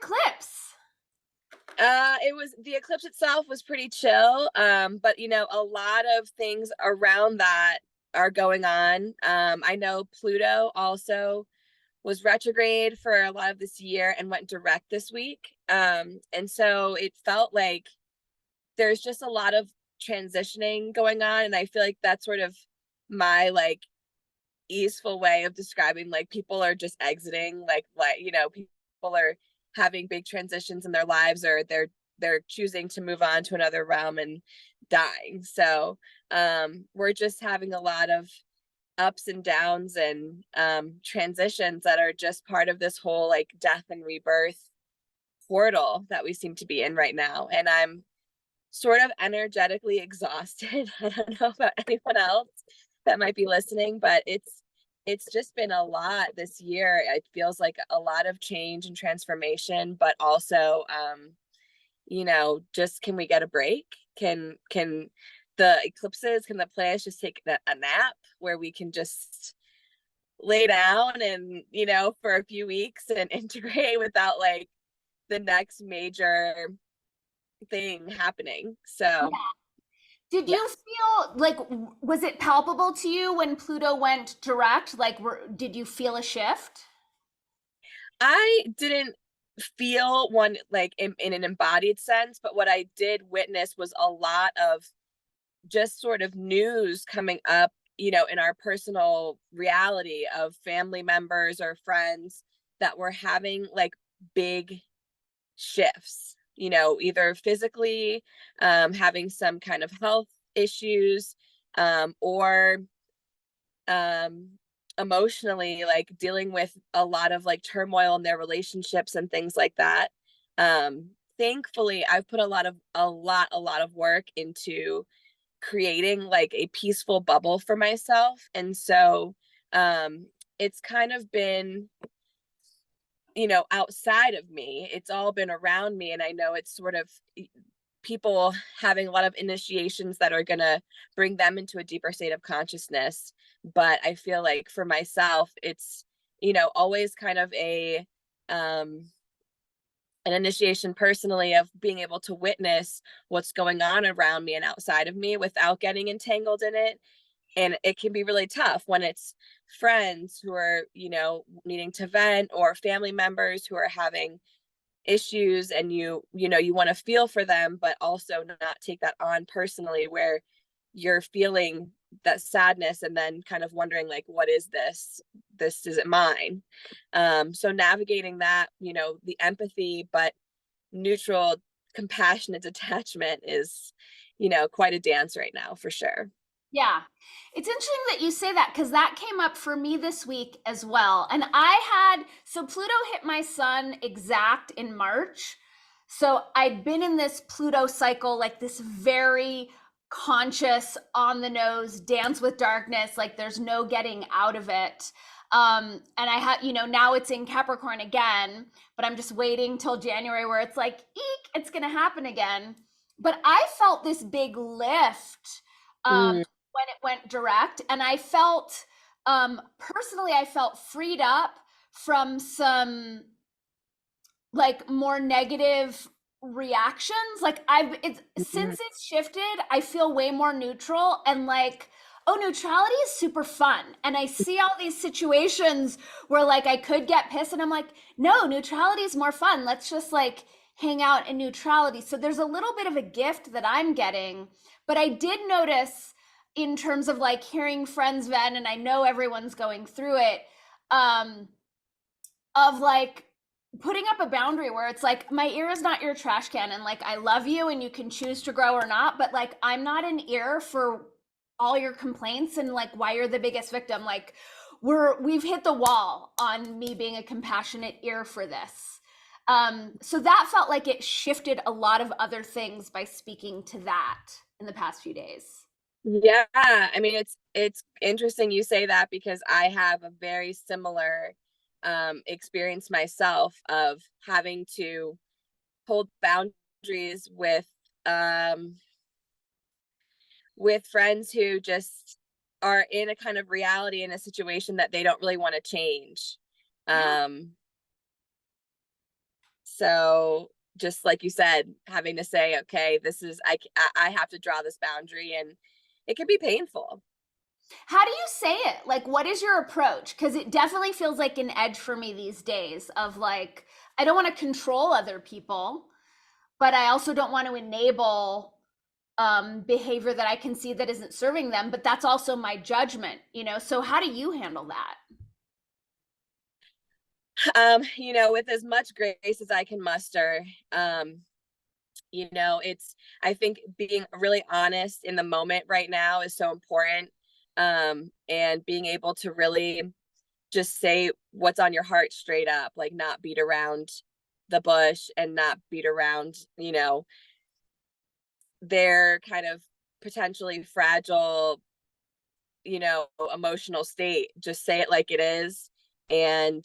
eclipse? The eclipse itself was pretty chill. But you know, a lot of things around that are going on. I know Pluto also was retrograde for a lot of this year and went direct this week. And so it felt like there's just a lot of transitioning going on. And I feel like that's sort of my like easeful way of describing like people are just exiting, like you know, people are having big transitions in their lives, or they're choosing to move on to another realm and dying. So we're just having a lot of ups and downs and transitions that are just part of this whole like death and rebirth portal that we seem to be in right now. And I'm sort of energetically exhausted. I don't know about anyone else that might be listening, but it's just been a lot this year. It feels like a lot of change and transformation, but also you know, just can we get a break? Can the eclipses, can the planets just take a nap where we can just lay down and, you know, for a few weeks and integrate without like the next major thing happening? So Did yeah. you feel like, was it palpable to you when Pluto went direct? Like, did you feel a shift? I didn't feel one like in an embodied sense, but what I did witness was a lot of just sort of news coming up, you know, in our personal reality of family members or friends that were having like big shifts, you know, either physically, having some kind of health issues, or um emotionally, like dealing with a lot of like turmoil in their relationships and things like that. Thankfully I've put a lot of work into creating like a peaceful bubble for myself. And so it's kind of been, you know, outside of me, it's all been around me. And I know it's sort of people having a lot of initiations that are going to bring them into a deeper state of consciousness. But I feel like for myself, it's, you know, always kind of an initiation personally of being able to witness what's going on around me and outside of me without getting entangled in it. And it can be really tough when it's friends who are, you know, needing to vent, or family members who are having issues, and you know, you want to feel for them but also not take that on personally, where you're feeling that sadness and then kind of wondering like, what is this isn't mine. So navigating that, you know, the empathy but neutral compassionate detachment is, you know, quite a dance right now for sure. Yeah. It's interesting that you say that because that came up for me this week as well. And so Pluto hit my sun exact in March. So I'd been in this Pluto cycle, like this very conscious, on the nose, dance with darkness, like there's no getting out of it. And I had, now it's in Capricorn again, but I'm just waiting till January where it's like, eek, it's going to happen again. But I felt this big lift Mm, when it went direct, and I felt, personally, I felt freed up from some like more negative reactions. Like it's mhm, since it's shifted, I feel way more neutral, and like, oh, neutrality is super fun. And I see all these situations where like I could get pissed, and I'm like, no, neutrality is more fun. Let's just like hang out in neutrality. So there's a little bit of a gift that I'm getting. But I did notice, in terms of like hearing friends vent, and I know everyone's going through it, um, of like putting up a boundary where it's like, my ear is not your trash can, and like I love you and you can choose to grow or not, but like I'm not an ear for all your complaints and like why you're the biggest victim. Like we've hit the wall on me being a compassionate ear for this. So that felt like it shifted a lot of other things by speaking to that in the past few days. yeah, I mean, it's interesting you say that, because I have a very similar experience myself of having to hold boundaries with friends who just are in a kind of reality, in a situation that they don't really want to change. Yeah. Um So just like you said, having to say, okay, this is, I have to draw this boundary, and it can be painful. How do you say it? Like, what is your approach? Because it definitely feels like an edge for me these days of like, I don't want to control other people, but I also don't want to enable behavior that I can see that isn't serving them, but that's also my judgment, you know? So how do you handle that? You know, with as much grace as I can muster, you know, it's, I think being really honest in the moment right now is so important. And being able to really just say what's on your heart straight up, like not beat around the bush and not beat around, you know, their kind of potentially fragile, you know, emotional state. Just say it like it is. And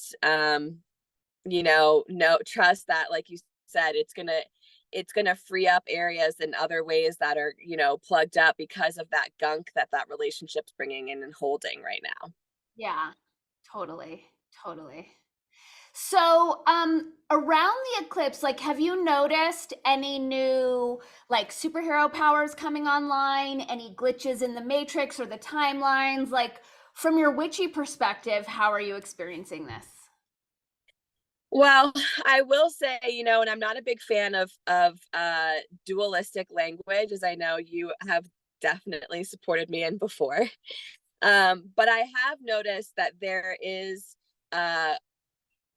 you know, no, trust that, like you said, it's gonna free up areas in other ways that are, you know, plugged up because of that gunk that that relationship's bringing in and holding right now. Yeah, totally, totally. So, around the eclipse, like, have you noticed any new, like, superhero powers coming online? Any glitches in the matrix or the timelines? Like, from your witchy perspective, how are you experiencing this? Well, I will say, you know, and I'm not a big fan of dualistic language, as I know you have definitely supported me in before. But I have noticed that uh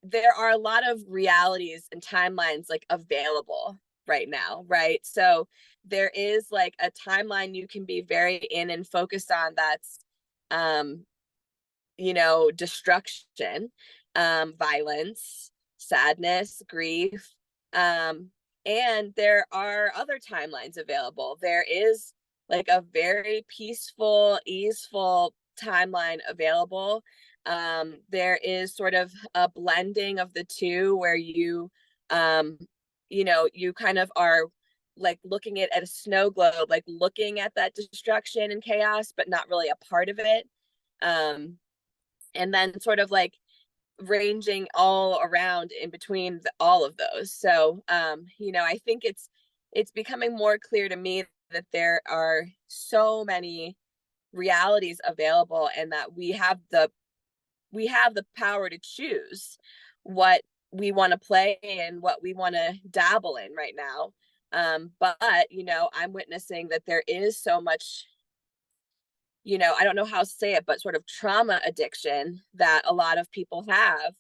there are a lot of realities and timelines like available right now, right? So there is like a timeline you can be very in and focused on, that's um you know, destruction, violence, sadness, grief. Um, and there are other timelines available. There is like a very peaceful, easeful timeline available. There is sort of a blending of the two where um, you know, you kind of are like looking at a snow globe, like looking at that destruction and chaos, but not really a part of it. Um, and then sort of like ranging all around in between all of those. So you know, I think it's becoming more clear to me that there are so many realities available, and that we have the power to choose what we want to play and what we want to dabble in right now. But you know, I'm witnessing that there is so much, you know, I don't know how to say it, but sort of trauma addiction that a lot of people have,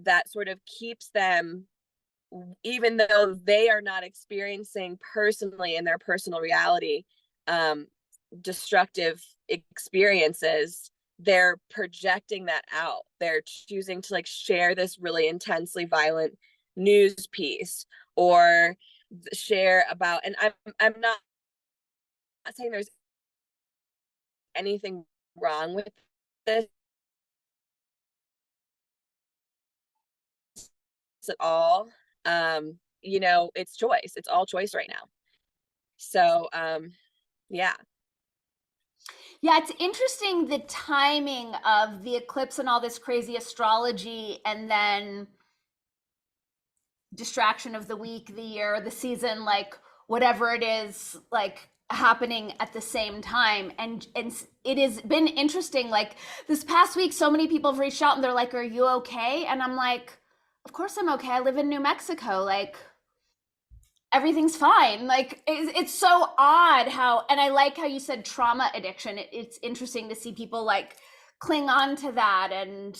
that sort of keeps them, even though they are not experiencing personally in their personal reality, um, destructive experiences, they're projecting that out. They're choosing to like share this really intensely violent news piece, or share about, and I'm not saying there's anything wrong with this at all. You know, it's choice. It's all choice right now. So, yeah. Yeah, it's interesting the timing of the eclipse and all this crazy astrology, and then distraction of the week, the year, the season, like whatever it is, like happening at the same time. And it has been interesting. Like this past week, so many people have reached out and they're like, "Are you okay?" And I'm like, "Of course I'm okay. I live in New Mexico. Like everything's fine." Like it's so odd how, and I like how you said trauma addiction. It's interesting to see people like cling on to that. And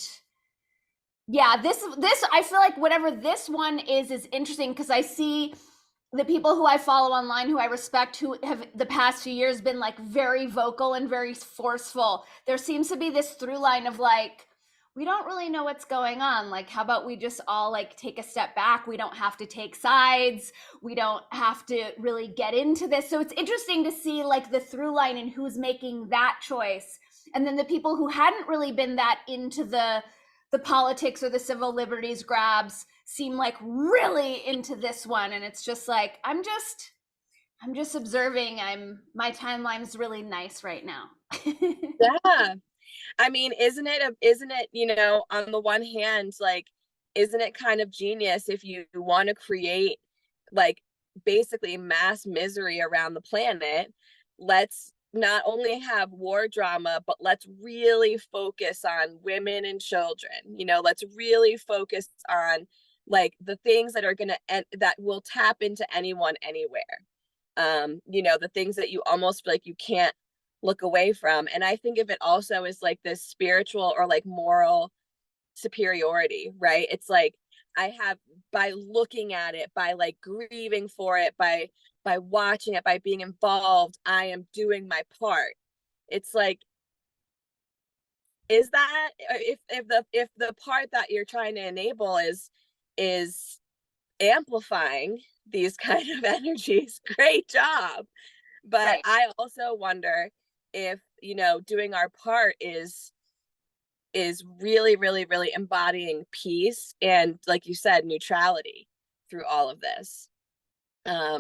yeah, this I feel like whatever this one is interesting because I see the people who I follow online who I respect, who have the past few years been like very vocal and very forceful. There seems to be this through line of like, we don't really know what's going on. Like, how about we just all like take a step back? We don't have to take sides. We don't have to really get into this. So it's interesting to see like the through line and who's making that choice. And then the people who hadn't really been that into the politics or the civil liberties grabs seem like really into this one. And it's just like I'm just observing. My timeline's really nice right now. Yeah. I mean, isn't it, you know, on the one hand, like isn't it kind of genius if you want to create like basically mass misery around the planet? Let's not only have war drama, but let's really focus on women and children. You know, let's really focus on like the things that are going to that will tap into anyone anywhere. You know, the things that you almost feel like you can't look away from. And I think of it also as like this spiritual or like moral superiority, right? It's like I have, by looking at it, by like grieving for it, by watching it, by being involved, I am doing my part. It's like, is that if the part that you're trying to enable is amplifying these kind of energies, great job. But Right. I also wonder if, you know, doing our part is really, really, really embodying peace and, like you said, neutrality through all of this. Yeah.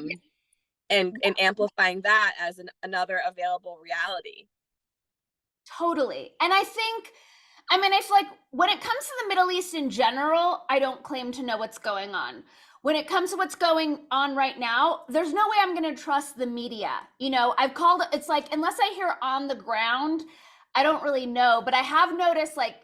And amplifying that as another available reality. Totally. And I think, I mean, I feel like when it comes to the Middle East in general, I don't claim to know what's going on. When it comes to what's going on right now, there's no way I'm going to trust the media. You know, I've called, it's like, unless I hear on the ground, I don't really know. But I have noticed, like,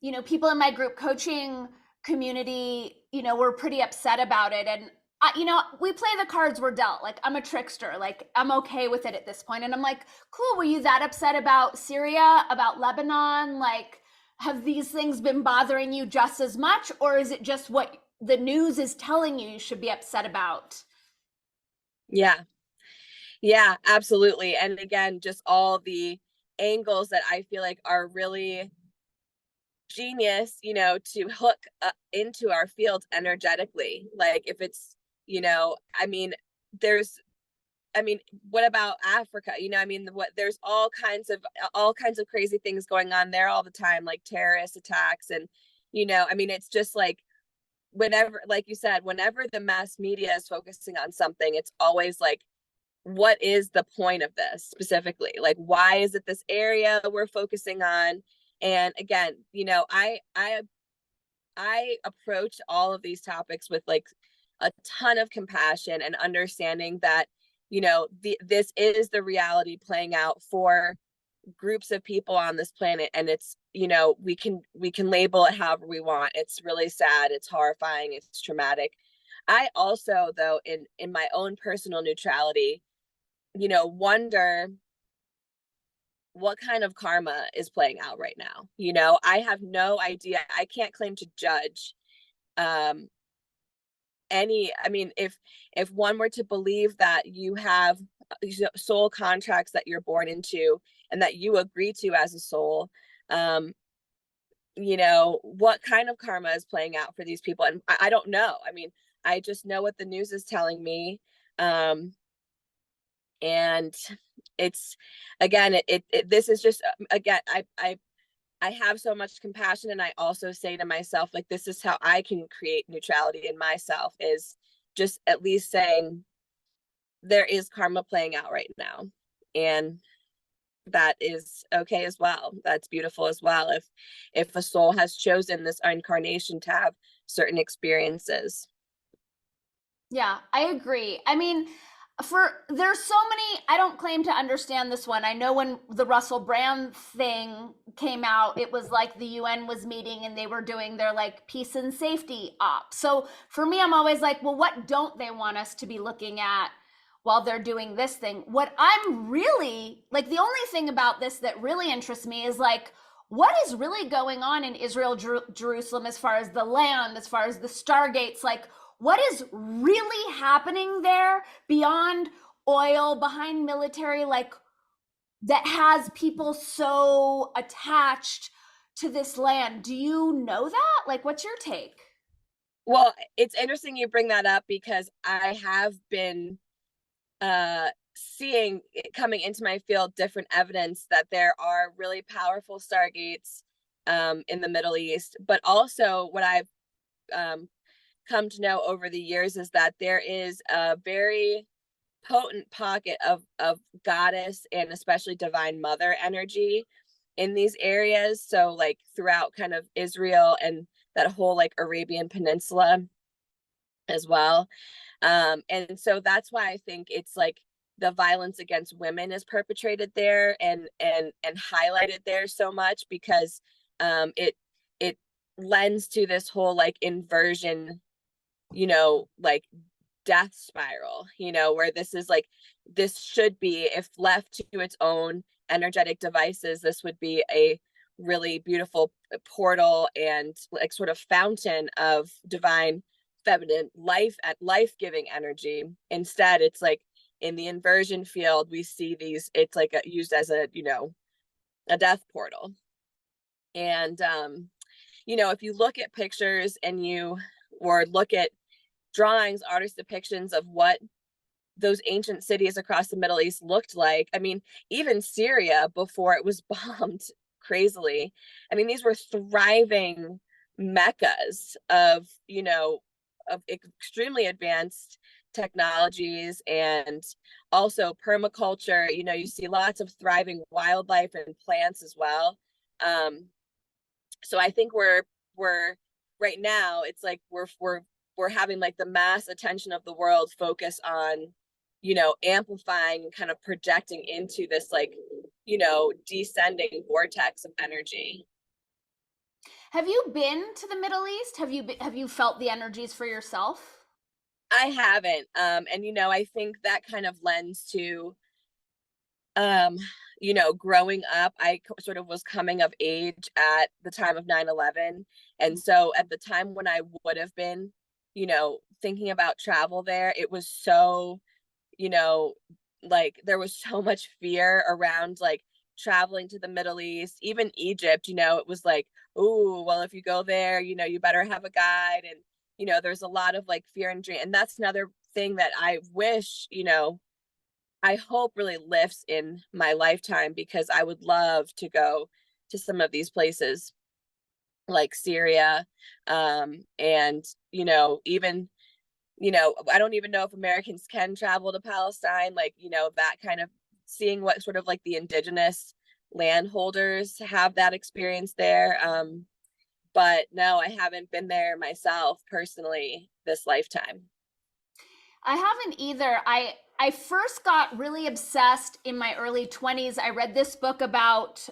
you know, people in my group coaching community, you know, were pretty upset about it. And you know, we play the cards we're dealt. Like, I'm a trickster. Like, I'm okay with it at this point. And I'm like, cool. Were you that upset about Syria, about Lebanon? Like, have these things been bothering you just as much? Or is it just what the news is telling you should be upset about? Yeah. Yeah, absolutely. And again, just all the angles that I feel like are really genius, you know, to hook into our field energetically. Like if it's, you know, I mean, there's I mean, what about Africa? You know, I mean, what there's all kinds of crazy things going on there all the time, like terrorist attacks, and you know, I mean, it's just like whenever, like you said, whenever the mass media is focusing on something, it's always like, what is the point of this specifically? Like, why is it this area we're focusing on? And again, you know, I approach all of these topics with like a ton of compassion and understanding that, you know, this is the reality playing out for groups of people on this planet, and it's, you know, we can label it however we want. It's really sad, it's horrifying, it's traumatic. I also, though, in my own personal neutrality, you know, wonder what kind of karma is playing out right now. You know, I have no idea. I can't claim to judge um any, I mean, if one were to believe that you have soul contracts that you're born into and that you agree to as a soul, um you know, what kind of karma is playing out for these people? And I don't know. I mean, I just know what the news is telling me. And it's, again, this is just, again, I have so much compassion, and I also say to myself, like, this is how I can create neutrality in myself, is just at least saying there is karma playing out right now, and that is okay as well. That's beautiful as well, if a soul has chosen this incarnation to have certain experiences. Yeah, I agree. I mean, there's so many, I don't claim to understand this one. I know when the Russell Brand thing came out, it was like the UN was meeting and they were doing their like peace and safety op. So for me, I'm always like, well, what don't they want us to be looking at while they're doing this thing? What I'm really like, the only thing about this that really interests me is like, what is really going on in Israel, Jerusalem, as far as the land, as far as the Stargates? Like, what is really happening there beyond oil, behind military, like that has people so attached to this land? Do you know that? Like, what's your take? Well, it's interesting you bring that up, because I have been seeing it coming into my field different evidence that there are really powerful stargates in the Middle East. But also what I've um, come to know over the years is that there is a very potent pocket of goddess and especially divine mother energy in these areas. So like throughout kind of Israel and that whole like Arabian Peninsula as well. And so that's why I think it's like the violence against women is perpetrated there and highlighted there so much, because it lends to this whole like inversion, you know, like death spiral, you know, where this is like, this should be, if left to its own energetic devices, this would be a really beautiful portal and like sort of fountain of divine feminine life-giving energy. Instead, it's like in the inversion field, we see these, it's like used as a, you know, a death portal. And you know, if you look at pictures and you, or look at drawings, artist depictions of what those ancient cities across the Middle East looked like. I mean, even Syria before it was bombed crazily. I mean, these were thriving meccas of, you know, of extremely advanced technologies and also permaculture. You know, you see lots of thriving wildlife and plants as well. So I think we're right now, it's like we're having like the mass attention of the world focus on, you know, amplifying and kind of projecting into this like, you know, descending vortex of energy. Have you been to the Middle East? Have you felt the energies for yourself? I haven't. And you know, I think that kind of lends to um you know, growing up, I sort of was coming of age at the time of 9/11, and so at the time when I would have been, you know, thinking about travel there, it was so, you know, like there was so much fear around like traveling to the Middle East, even Egypt. You know, it was like, oh well, if you go there, you know, you better have a guide. And you know, there's a lot of like fear and dream, and that's another thing that I wish, you know, I hope really lifts in my lifetime, because I would love to go to some of these places like Syria. And, you know, even, you know, I don't even know if Americans can travel to Palestine, like, you know, that kind of seeing what sort of like the indigenous landholders have that experience there. But no, I haven't been there myself personally this lifetime. I haven't either. I first got really obsessed in my early 20s. I read this book about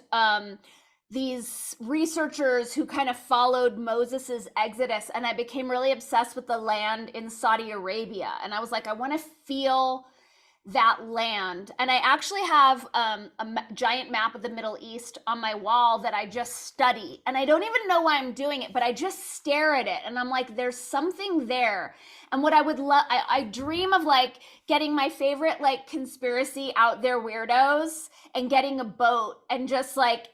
these researchers who kind of followed Moses's exodus, and I became really obsessed with the land in Saudi Arabia. And I was like, I want to feel that land. And I actually have giant map of the Middle East on my wall that I just study. And I don't even know why I'm doing it, but I just stare at it. And I'm like, there's something there. And what I would love, I dream of like getting my favorite like conspiracy out there weirdos and getting a boat and just like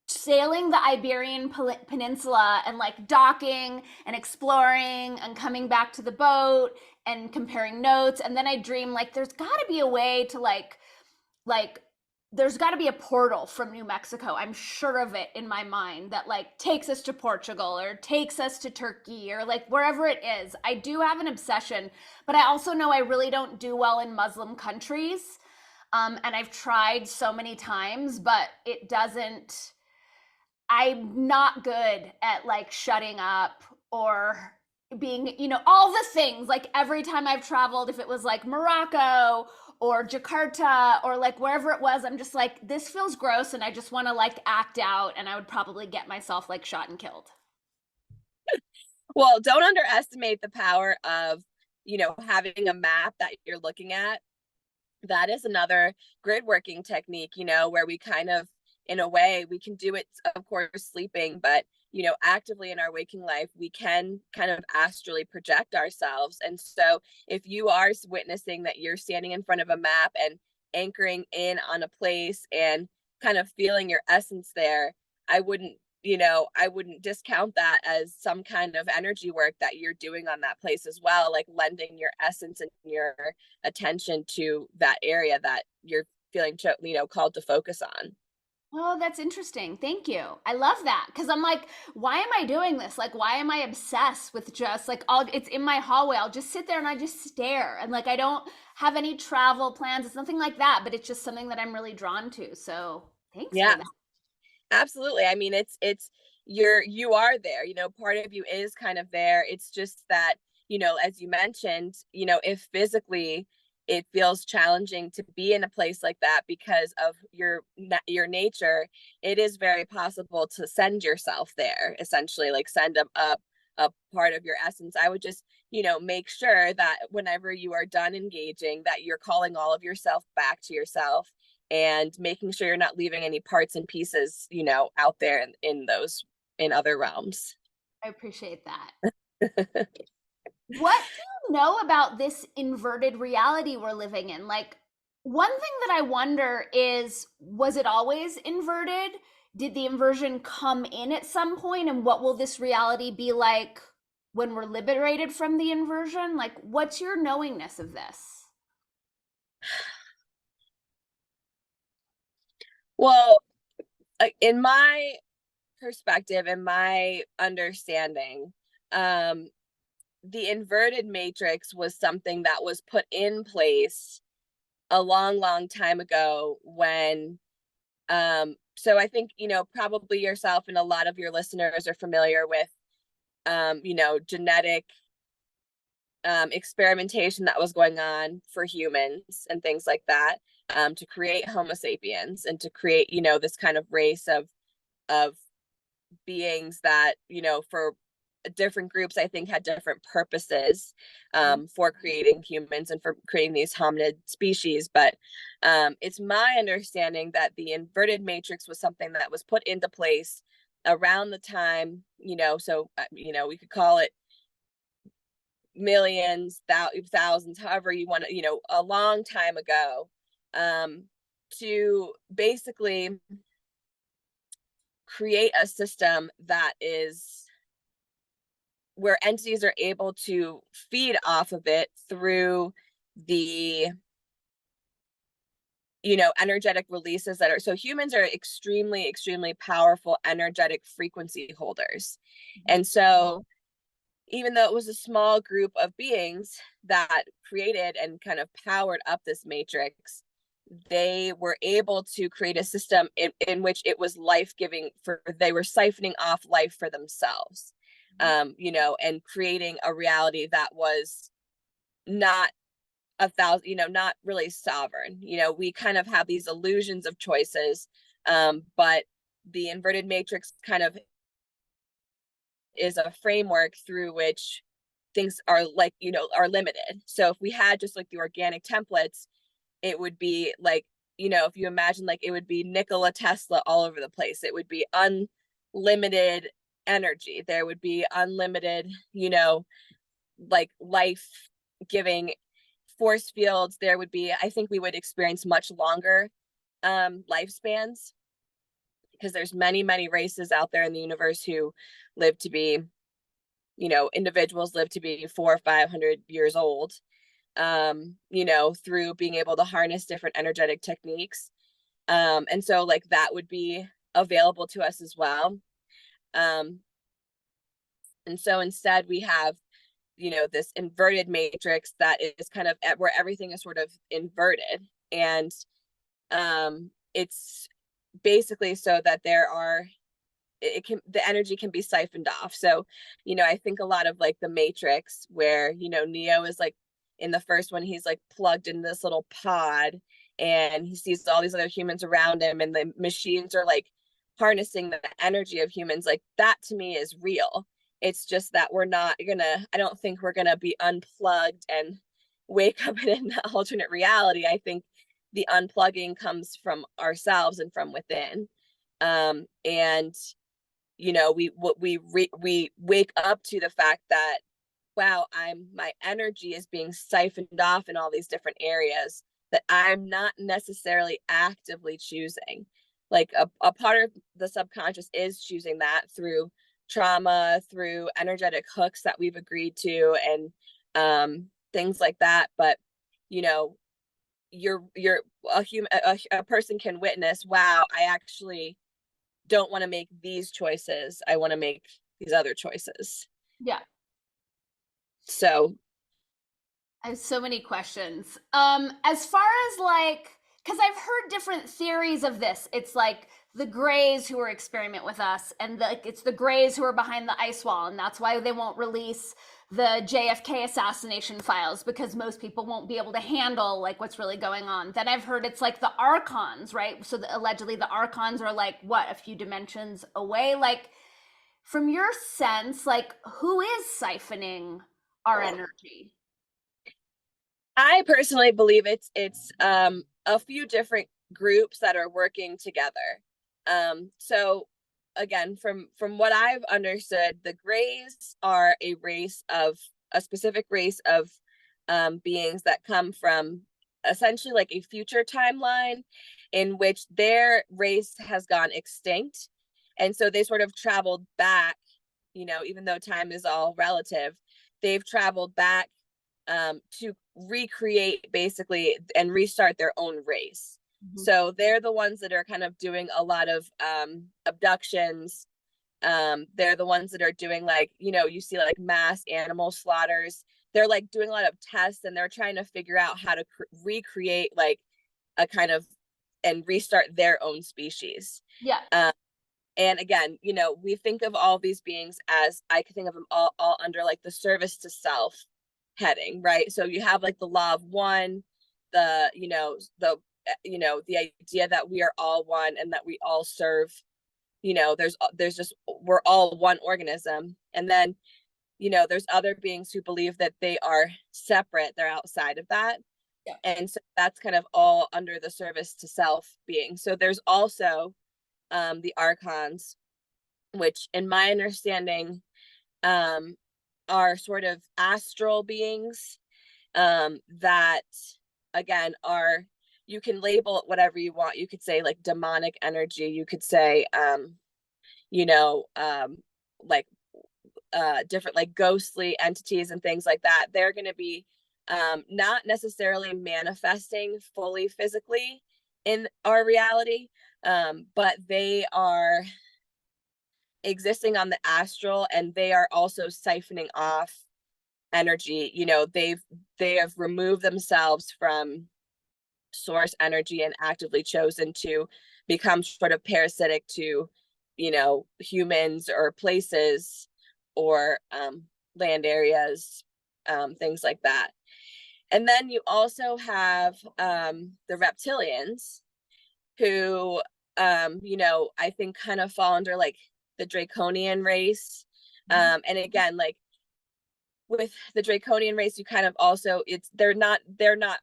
sailing the Iberian Peninsula and like docking and exploring and coming back to the boat and comparing notes. And then I dream like there's got to be a way to like there's got to be a portal from New Mexico. I'm sure of it in my mind that like takes us to Portugal or takes us to Turkey or like wherever it is. I do have an obsession, but I also know I really don't do well in Muslim countries. And I've tried so many times, but it doesn't. I'm not good at like shutting up or being, you know, all the things. Like every time I've traveled, if it was like Morocco or Jakarta or like wherever it was, I'm just like, this feels gross and I just want to like act out, and I would probably get myself like shot and killed. Well, don't underestimate the power of, you know, having a map that you're looking at. That is another grid working technique, you know, where we kind of, in a way, we can do it, of course, sleeping, but, you know, actively in our waking life, we can kind of astrally project ourselves. And so if you are witnessing that you're standing in front of a map and anchoring in on a place and kind of feeling your essence there, I wouldn't, you know, I wouldn't discount that as some kind of energy work that you're doing on that place as well, like lending your essence and your attention to that area that you're feeling, you know, called to focus on. Oh, that's interesting. Thank you. I love that because I'm like, why am I doing this? Like, why am I obsessed with just like all it's in my hallway? I'll just sit there and I just stare. And like, I don't have any travel plans. It's nothing like that, but it's just something that I'm really drawn to. So thanks for Yeah, that. absolutely. I mean, it's you are there, you know, part of you is kind of there. It's just that, you know, as you mentioned, you know, if physically it feels challenging to be in a place like that because of your nature, it is very possible to send yourself there, essentially, like send a part of your essence. I would just, you know, make sure that whenever you are done engaging, that you're calling all of yourself back to yourself and making sure you're not leaving any parts and pieces, you know, out there in those, in other realms. I appreciate that. What do you know about this inverted reality we're living in? Like, one thing that I wonder is, was it always inverted? Did the inversion come in at some point? And what will this reality be like when we're liberated from the inversion? Like, what's your knowingness of this? Well, in my perspective and my understanding, the inverted matrix was something that was put in place a long time ago when so I think, you know, probably yourself and a lot of your listeners are familiar with you know, genetic experimentation that was going on for humans and things like that, to create Homo sapiens and to create, you know, this kind of race of beings that, you know, for different groups I think had different purposes for creating humans and for creating these hominid species. But it's my understanding that the inverted matrix was something that was put into place around the time, you know, so you know, we could call it millions, thousands, however you want to, you know, a long time ago, um, to basically create a system that is where entities are able to feed off of it through the, you know, energetic releases that are, so humans are extremely powerful energetic frequency holders. And so even though it was a small group of beings that created and kind of powered up this matrix, they were able to create a system in which it was life-giving for, they were siphoning off life for themselves, you know, and creating a reality that was not a thousand, you know, not really sovereign. You know, we kind of have these illusions of choices, but the inverted matrix kind of is a framework through which things are, like, you know, are limited. So if we had just like the organic templates, it would be like, you know, if you imagine, like, it would be Nikola Tesla all over the place. It would be unlimited energy. There would be unlimited, you know, like life giving force fields. There would be, I think we would experience much longer lifespans, because there's many races out there in the universe who live to be, you know, individuals live to be 400 or 500 years old, you know, through being able to harness different energetic techniques. And so like that would be available to us as well. Um, and so instead we have, you know, this inverted matrix that is kind of where everything is sort of inverted. And it's basically so that there are, it can, the energy can be siphoned off. So, you know, I think a lot of like the Matrix, where, you know, Neo is like, in the first one, he's like plugged in this little pod and he sees all these other humans around him and the machines are like harnessing the energy of humans. Like that to me is real. It's just that we're not gonna, I don't think we're gonna be unplugged and wake up in an alternate reality. I think the unplugging comes from ourselves and from within. And you know, we wake up to the fact that, wow, my energy is being siphoned off in all these different areas that I'm not necessarily actively choosing. Like a part of the subconscious is choosing that through trauma, through energetic hooks that we've agreed to, and things like that. But you know, you're a human, a person can witness, wow, I actually don't want to make these choices. I want to make these other choices. Yeah. So I have so many questions. As far as like because I've heard different theories of this. It's like the Greys who are experiment with us, and it's the Greys who are behind the ice wall, and that's why they won't release the JFK assassination files, because most people won't be able to handle like what's really going on. Then I've heard it's like the Archons, right? So allegedly the Archons are like what, a few dimensions away. Like from your sense, like who is siphoning our energy? I personally believe it's a few different groups that are working together. So again, from what I've understood, the Greys are a specific race of beings that come from essentially like a future timeline in which their race has gone extinct, and so they sort of traveled back. Even though time is all relative, they've traveled back to recreate basically and restart their own race. Mm-hmm. So they're the ones that are kind of doing a lot of abductions. They're the ones that are doing like, you see like mass animal slaughters. They're like doing a lot of tests, and they're trying to figure out how to recreate like a kind of and restart their own species. Yeah. And again, we think of all these beings as, I could think of them all under like the service to self heading, right? So you have like the law of one, the idea that we are all one and that we all serve, there's just, we're all one organism. And then, there's other beings who believe that they are separate, they're outside of that. Yeah. And so that's kind of all under the service to self being. So there's also the archons, which in my understanding are sort of astral beings that again are, you can label it whatever you want. You could say like demonic energy, you could say like different like ghostly entities and things like that. They're going to be not necessarily manifesting fully physically in our reality, but they are existing on the astral, and they are also siphoning off energy. They have removed themselves from source energy and actively chosen to become sort of parasitic to humans or places or land areas, things like that. And then you also have the reptilians, who I think kind of fall under like the draconian race. And again, like with the draconian race, you kind of also, they're not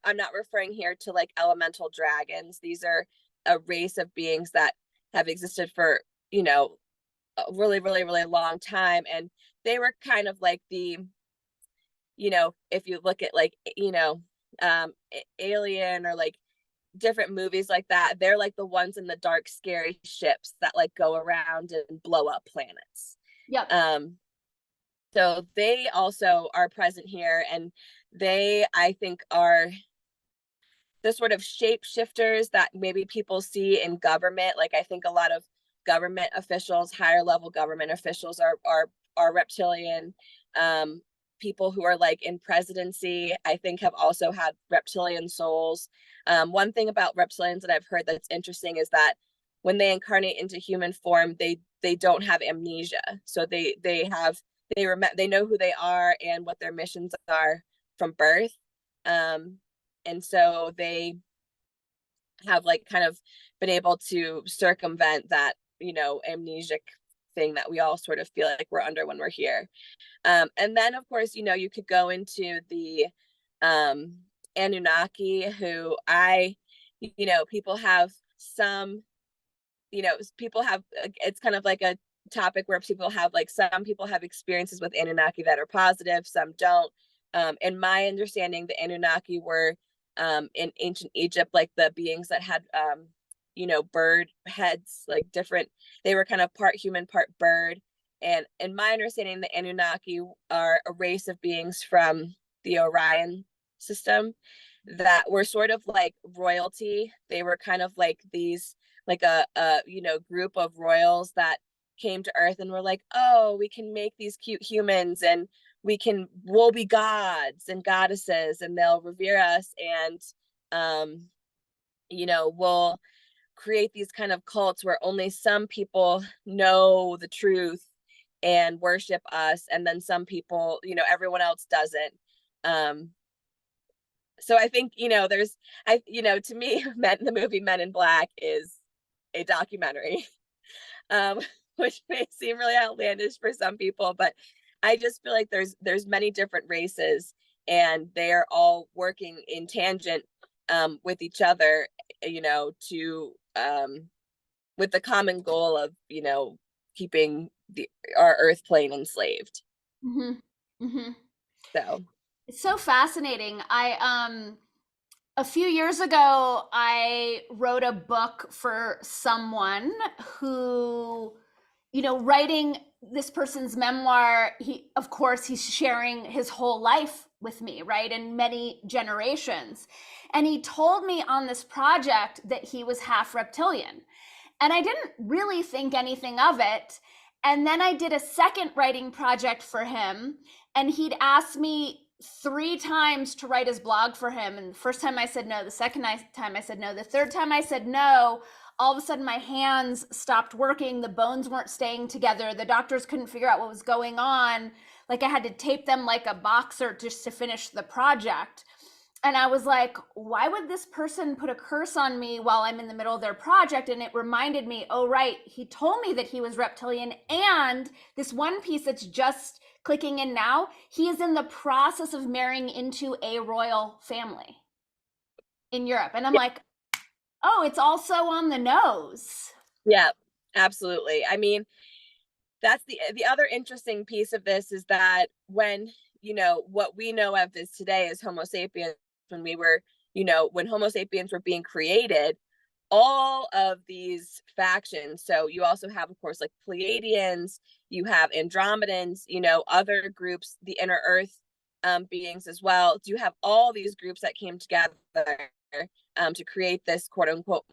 I'm not referring here to like elemental dragons. These are a race of beings that have existed for a really really really long time, and they were kind of like the, if you look at like Alien or like different movies like that, they're like the ones in the dark scary ships that like go around and blow up planets. Yep. So they also are present here, and they, I think, are the sort of shapeshifters that maybe people see in government. Like I think a lot of government officials, higher level government officials are reptilian. People who are like in presidency, I think, have also had reptilian souls. One thing about reptilians that I've heard that's interesting is that when they incarnate into human form, they don't have amnesia. So they know who they are and what their missions are from birth. And so they have like kind of been able to circumvent that amnesic thing that we all sort of feel like we're under when we're here. And then of course you could go into the Anunnaki, who people have some, people have, it's kind of like a topic where people have like, some people have experiences with Anunnaki that are positive, some don't. In my understanding, the Anunnaki were in ancient Egypt, like the beings that had bird heads, like different, they were kind of part human, part bird. And in my understanding, the Anunnaki are a race of beings from the Orion system that were sort of like royalty. They were kind of like these, like a group of royals that came to Earth and were like, oh, we can make these cute humans, and we'll be gods and goddesses, and they'll revere us. And will create these kind of cults where only some people know the truth and worship us, and then some people, everyone else doesn't. So I think, to me, the movie Men in Black is a documentary, um, which may seem really outlandish for some people, but I just feel like there's many different races, and they're all working in tangent with each other, to with the common goal of, keeping our Earth plane enslaved. Mm-hmm. Mm-hmm. So It's so fascinating. A few years ago, I wrote a book for someone who, writing this person's memoir, of course, he's sharing his whole life with me, right? And many generations. And he told me on this project that he was half reptilian. And I didn't really think anything of it. And then I did a second writing project for him, and he'd asked me 3 times to write his blog for him. And the first time I said no, the second time I said no, the third time I said no, all of a sudden my hands stopped working, the bones weren't staying together, the doctors couldn't figure out what was going on. Like I had to tape them like a boxer just to finish the project. And I was like, why would this person put a curse on me while I'm in the middle of their project? And it reminded me, oh, right, he told me that he was reptilian. And this one piece that's just clicking in now, he is in the process of marrying into a royal family in Europe. And I'm yeah, like, oh, it's also on the nose. yeah, absolutely. I mean, that's the other interesting piece of this is that when, what we know of is today as Homo sapiens, when we were, when Homo sapiens were being created, all of these factions. So you also have, of course, like Pleiadians, you have Andromedans, other groups, the inner Earth beings as well. You have all these groups that came together to create this quote unquote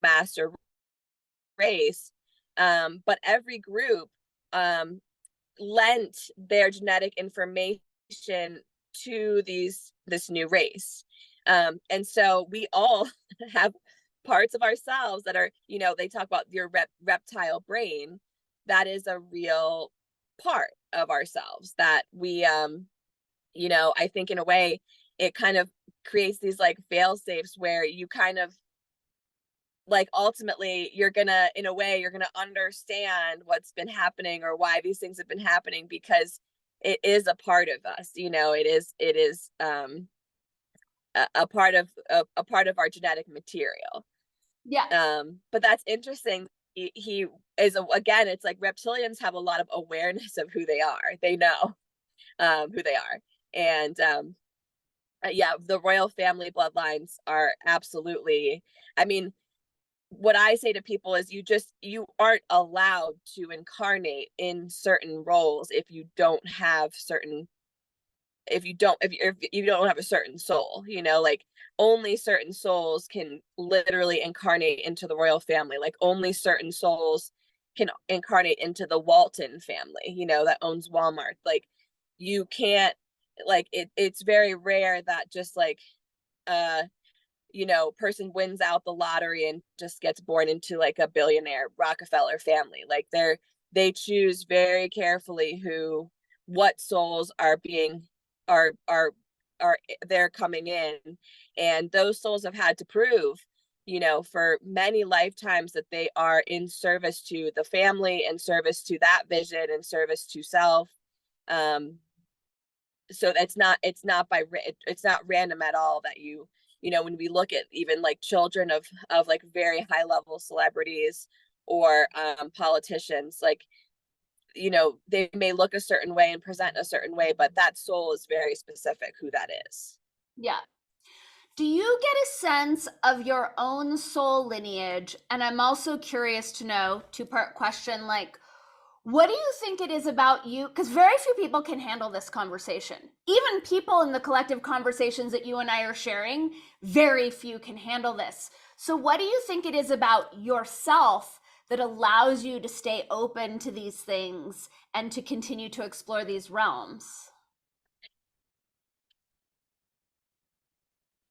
master race. But every group lent their genetic information to this new race. And so we all have parts of ourselves that are, they talk about your reptile brain. That is a real part of ourselves that we, I think in a way it kind of creates these like fail safes where you kind of like ultimately you're gonna understand what's been happening or why these things have been happening, because it is a part of us, it is a part of our genetic material. Yeah. But that's interesting. He is again, it's like reptilians have a lot of awareness of who they are. They know who they are. And yeah, the royal family bloodlines are absolutely, I mean, what I say to people is you aren't allowed to incarnate in certain roles if you don't have certain, if you don't have a certain soul, like only certain souls can literally incarnate into the royal family. Like only certain souls can incarnate into the Walton family, that owns Walmart. Like you can't, like it's very rare that just like person wins out the lottery and just gets born into like a billionaire Rockefeller family. Like they choose very carefully what souls are being are they're coming in, and those souls have had to prove, for many lifetimes that they are in service to the family, in service to that vision, in service to self. So it's not random at all that when we look at even like children of like very high level celebrities or politicians, like they may look a certain way and present a certain way, but that soul is very specific who that is. Yeah. Do you get a sense of your own soul lineage? And I'm also curious to know, two-part question, like, what do you think it is about you? Because very few people can handle this conversation. Even people in the collective conversations that you and I are sharing, very few can handle this. So, what do you think it is about yourself that allows you to stay open to these things and to continue to explore these realms?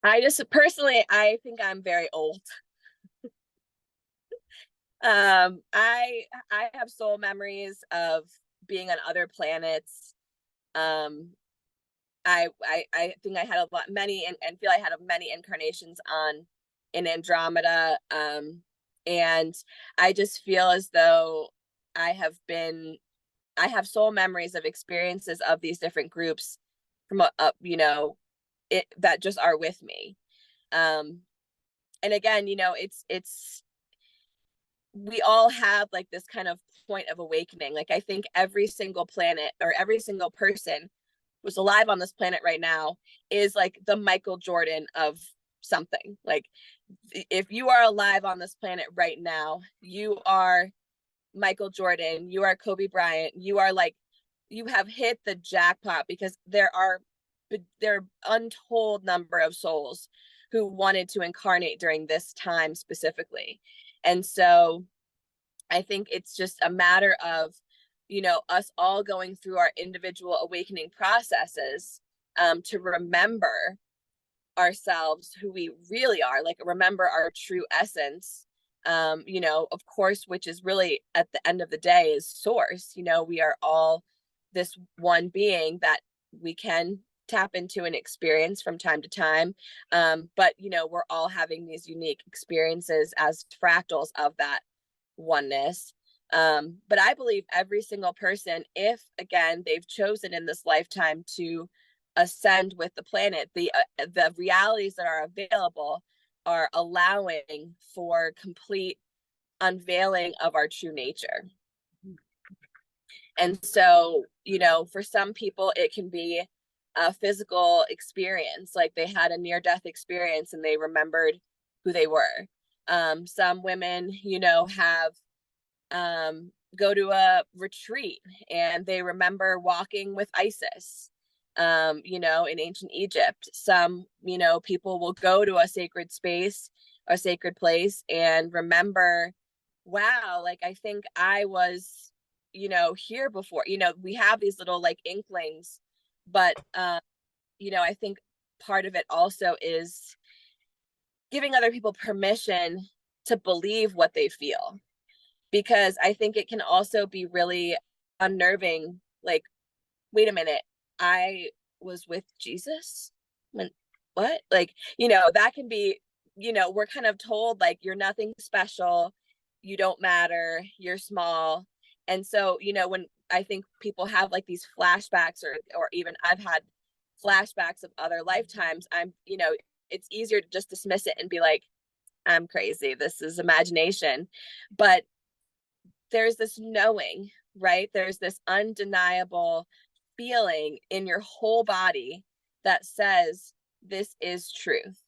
I just personally, I think I'm very old. I have soul memories of being on other planets. Um, I think I had a lot, many, and feel I had many incarnations on in Andromeda. And I just feel as though I have been, I have soul memories of experiences of these different groups from you know, it that just are with me. Um, and again, you know, it's we all have like this kind of point of awakening. Like I think every single planet or every single person who's alive on this planet right now is like the Michael Jordan of something. Like if you are alive on this planet right now, you are Michael Jordan, you are Kobe Bryant, you are like, you have hit the jackpot, because there are untold number of souls who wanted to incarnate during this time specifically. And so I think it's just a matter of, you know, us all going through our individual awakening processes, to remember ourselves, who we really are, like remember our true essence. You know, of course, which is really at the end of the day is source. You know, we are all this one being that we can tap into and experience from time to time. But you know, we're all having these unique experiences as fractals of that oneness. But I believe every single person, if again they've chosen in this lifetime to ascend with the planet, the realities that are available are allowing for complete unveiling of our true nature. And so, you know, for some people it can be a physical experience, like they had a near death experience and they remembered who they were. Some women, you know, have go to a retreat and they remember walking with Isis, you know, in ancient Egypt. Some, you know, people will go to a sacred space, a sacred place, and remember, wow, like I think I was, you know, here before. You know, we have these little like inklings, but you know, I think part of it also is giving other people permission to believe what they feel, because I think it can also be really unnerving. Like, wait a minute, I was with Jesus? When, what? Like, you know, that can be, you know, we're kind of told like you're nothing special, you don't matter, you're small. And so, you know, when I think people have like these flashbacks, or even I've had flashbacks of other lifetimes, I'm, you know, it's easier to just dismiss it and be like, I'm crazy, this is imagination. But there's this knowing, right? There's this undeniable feeling in your whole body that says this is truth.